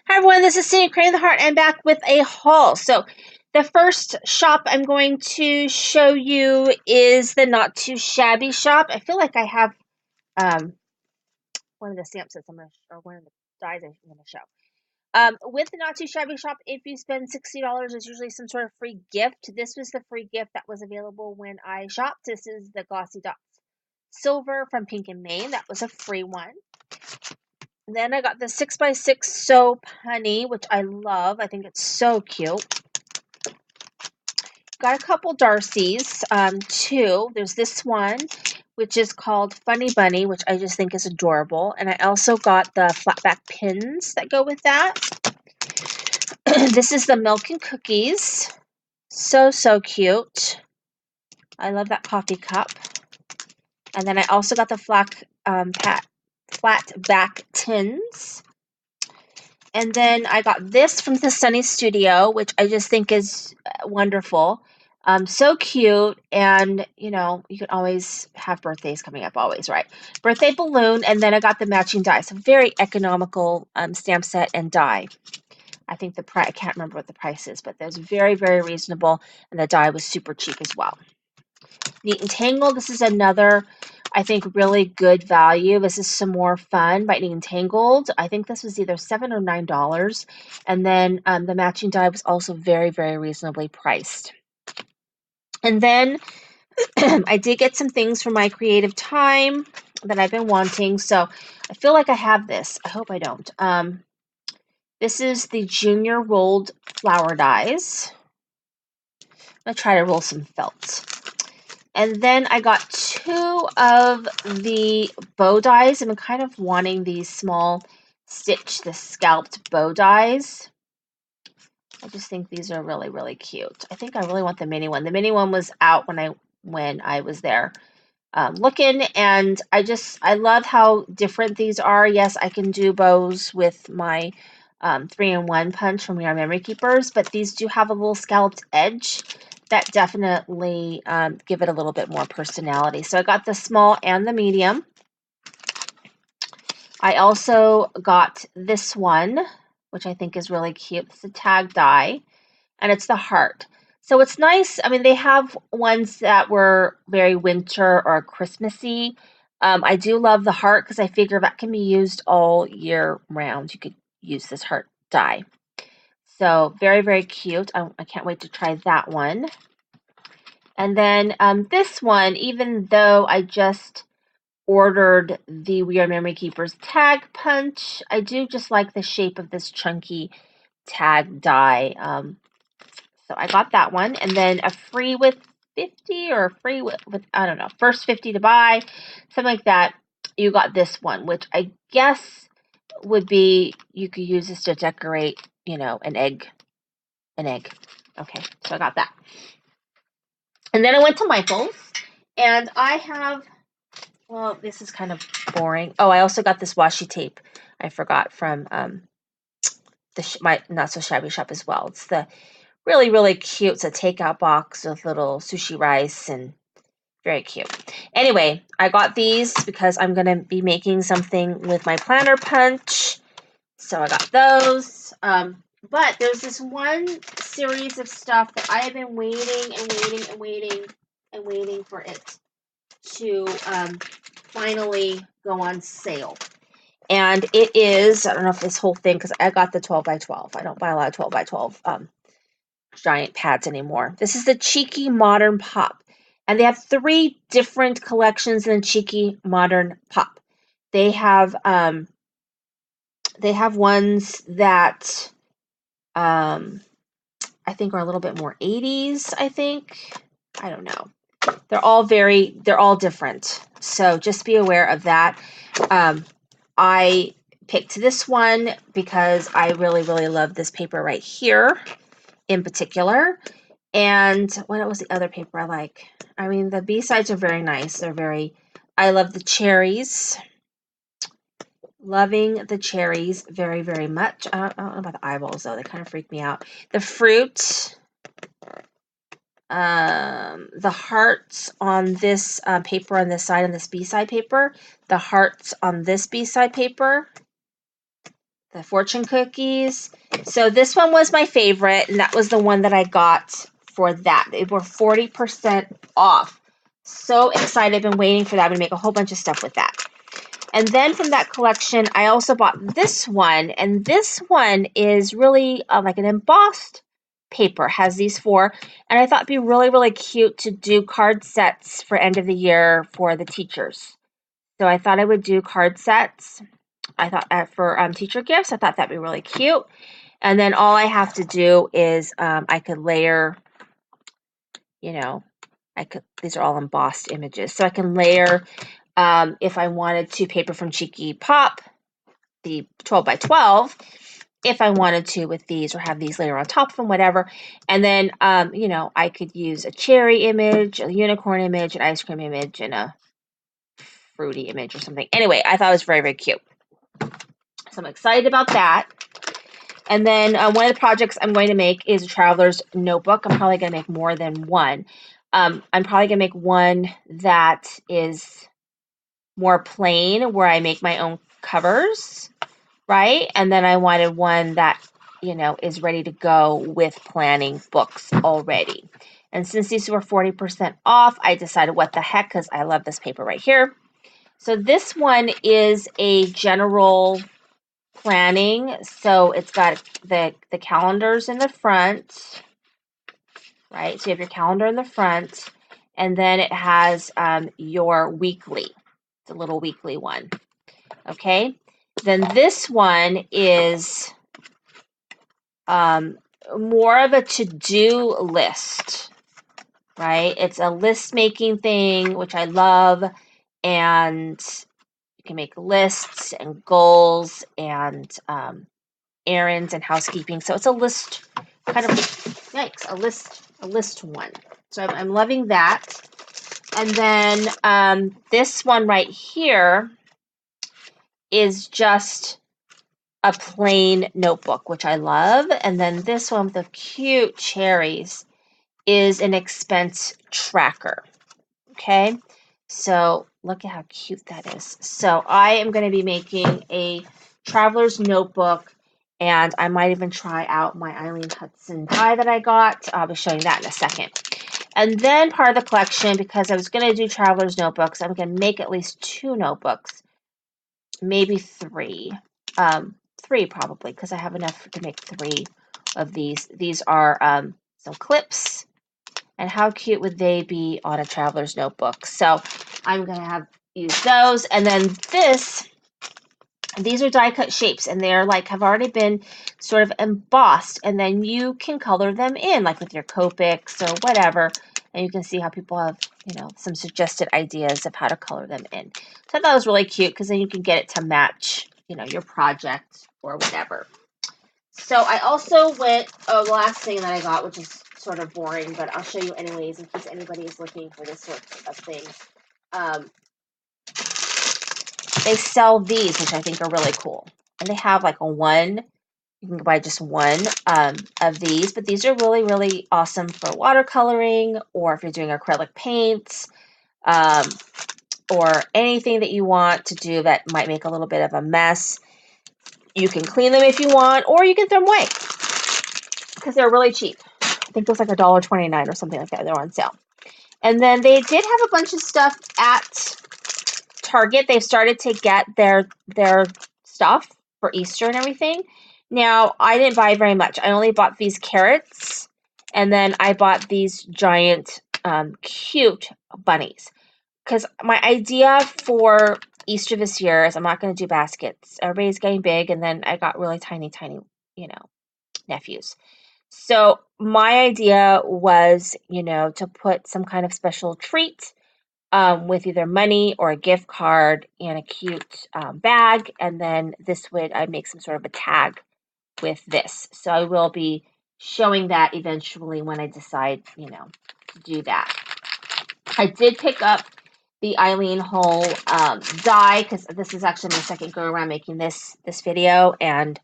Hi everyone, this is Cindy Creating the Heart. I'm back with a haul. So the first shop I'm going to show you is the Not Too Shabby shop. I feel like I have um, one of the stamp sets or one of the dies I'm going to show. With the Not Too Shabby shop, if you spend $60, there's usually some sort of free gift. This was the free gift that was available when I shopped. This is the Glossy Dots Silver from Pink and Maine. That was a free one. Then I got the 6x6 Soap Honey, which I love. I think it's so cute. Got a couple Darcy's, too. There's this one, which is called Funny Bunny, which I just think is adorable. And I also got the flat back pins that go with that. This is the Milk and Cookies. So, so cute. I love that coffee cup. And then I also got the flat back tins. And then I got this from the Sunny Studio, which I just think is wonderful. So cute. And, you know, you can always have birthdays coming up, always, right? Birthday balloon. And then I got the matching die. So very economical stamp set and die. I think the price, I can't remember what the price is, but there's very, very reasonable. And the die was super cheap as well. Neat and Tangled. This is another, I think, really good value. This is some more fun by Neat and Tangled. I think this was either $7 or $9. And then the matching die was also very, very reasonably priced. And then I did get some things for my creative time that I've been wanting. So I feel like I have this. I hope I don't. This is the Junior Rolled Flower Dies. I'm going to try to roll some felt. And then I got two of the bow dies. I'm kind of wanting these small the scalped bow dies. I just think these are really, really cute. I think I really want the mini one. The mini one was out when I was there looking, and I love how different these are. Yes, I can do bows with my 3-in-1 punch from your Memory Keepers, but these do have a little scalloped edge that definitely give it a little bit more personality. So I got the small and the medium. I also got this one, which I think is really cute. It's a tag die, and it's the heart. So it's nice. I mean, they have ones that were very winter or Christmassy. I do love the heart because I figure that can be used all year round. You could use this heart die. So very, very cute. I can't wait to try that one. And then this one, even though I just ordered the We Are Memory Keepers tag punch, I do just like the shape of this chunky tag die. So I got that one. And then a free with 50 or free with I don't know, first 50 to buy, something like that. You got this one, which I guess would be, you could use this to decorate, you know, an egg. Okay, so I got that. And then I went to Michael's, and I have, well, this is kind of boring. Oh, I also got this washi tape. I forgot from my Not So Shabby shop as well. It's the really, really cute. It's a takeout box with little sushi rice and very cute. Anyway, I got these because I'm going to be making something with my planner punch. So I got those. But there's this one series of stuff that I have been waiting and waiting and waiting and waiting for it to finally go on sale. And it is, I don't know if this whole thing, because I got the 12 by 12. I don't buy a lot of 12 by 12 giant pads anymore. This is the Cheeky Modern Pop. And they have 3 different collections in the Cheeky Modern Pop. They have ones that I think are a little bit more 80s, I think. I don't know. They're all different. So just be aware of that. I picked this one because I really, really love this paper right here in particular. And what was the other paper I like? I mean, the B-sides are very nice. I love the cherries. Loving the cherries very, very much. I don't know about the eyeballs, though. They kind of freak me out. The fruit. The hearts on this paper on this side, on this B-side paper. The hearts on this B-side paper. the fortune cookies. So this one was my favorite, and that was the one that I got for that. They were 40% off. So excited. I've been waiting for that. I'm going to make a whole bunch of stuff with that. And then from that collection, I also bought this one, and this one is really like an embossed paper. Has these four, and I thought it'd be really, really cute to do card sets for end of the year for the teachers. So I thought I would do card sets. I thought for teacher gifts, I thought that'd be really cute. And then all I have to do is I could layer, you know, these are all embossed images. So I can layer, if I wanted to, paper from Cheeky Pop, the 12 by 12, if I wanted to with these, or have these layer on top of them, whatever. And then, I could use a cherry image, a unicorn image, an ice cream image, and a fruity image or something. Anyway, I thought it was very, very cute. So I'm excited about that. And then one of the projects I'm going to make is a traveler's notebook. I'm probably going to make more than one. I'm probably going to make one that is more plain, where I make my own covers, right? And then I wanted one that, is ready to go with planning books already. And since these were 40% off, I decided what the heck, because I love this paper right here. So this one is a general planning. So it's got the calendars in the front, right? So you have your calendar in the front, and then it has your weekly. It's a little weekly one. Okay. Then this one is more of a to-do list, right? It's a list making thing, which I love, and you can make lists and goals and errands and housekeeping. So it's a list, kind of, yikes, a list one. So I'm loving that. And then this one right here is just a plain notebook, which I love. And then this one with the cute cherries is an expense tracker. Okay, so look at how cute that is. So I am going to be making a traveler's notebook, and I might even try out my Eileen Hudson die that I got. I'll be showing that in a second. And then part of the collection, because I was going to do traveler's notebooks, I'm going to make at least 2 notebooks, maybe 3. 3 probably, because I have enough to make 3 of these. These are some clips. And how cute would they be on a traveler's notebook? So I'm going to use those. And then these are die cut shapes, and they're have already been sort of embossed, and then you can color them in, like with your Copics or whatever. And you can see how people have, some suggested ideas of how to color them in. So I thought it was really cute, because then you can get it to match, your project or whatever. So I also went, the last thing that I got, which is sort of boring, but I'll show you anyways in case anybody is looking for this sort of thing. They sell these, which I think are really cool. And they have like you can buy just one of these, but these are really, really awesome for watercoloring, or if you're doing acrylic paints, or anything that you want to do that might make a little bit of a mess. You can clean them if you want, or you can throw them away, because they're really cheap. I think it was like $1.29 or something like that. They're on sale. And then they did have a bunch of stuff at Target. They've started to get their stuff for Easter and everything. Now, I didn't buy very much. I only bought these carrots, and then I bought these giant, cute bunnies. Because my idea for Easter this year is I'm not going to do baskets. Everybody's getting big, and then I got really tiny, nephews. So my idea was, to put some kind of special treat with either money or a gift card and a cute bag. And then I'd make some sort of a tag with this. So I will be showing that eventually when I decide, to do that. I did pick up the Eileen Hull die, because this is actually my second go around making this video, and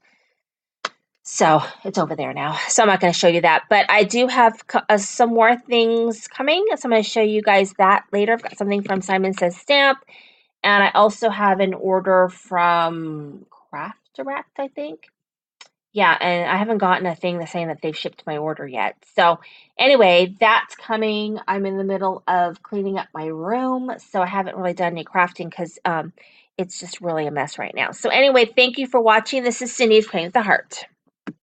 so it's over there now. So I'm not going to show you that, but I do have some more things coming. So I'm going to show you guys that later. I've got something from Simon Says Stamp, and I also have an order from Crafty. direct, I think. Yeah, and I haven't gotten a thing that's saying that they've shipped my order yet. So anyway, that's coming. I'm in the middle of cleaning up my room, so I haven't really done any crafting because it's just really a mess right now. So anyway, thank you for watching. This is Cindy's Playing with the Heart.